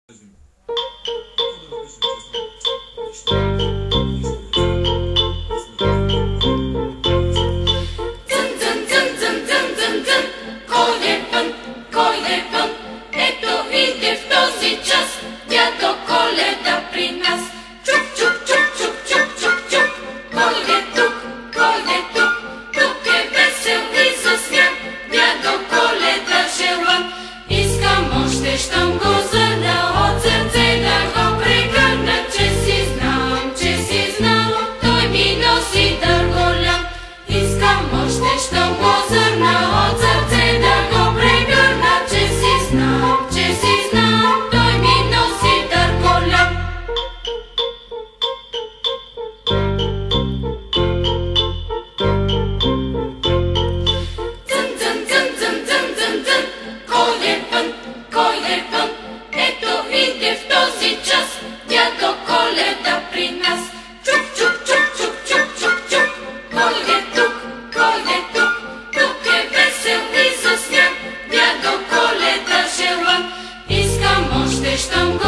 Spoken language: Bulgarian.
Ето иде в този час дядо Коледа при нас. Чук, чук, чук, чук, чук, чук, чук. Койде тук, тук е весел и засмян. Дядо Коледа желан, искам още, щом го зърна от сърце да го прегърна. Че си знам, той ми носи дар голям. Искам още, щом го зърна от сърце да го прегърна. Че си знам, той ми носи дар голям. Дзън, дзън, дзън, дзън, дзън, дзън, дзън. Койде вън, ето иде в този час дядо Коледа при нас. Чук, чук, чук, чук, чук, чук, чук. Койде тук, тук е весел и засмян. Дядо Коледа желан, искам още, щом го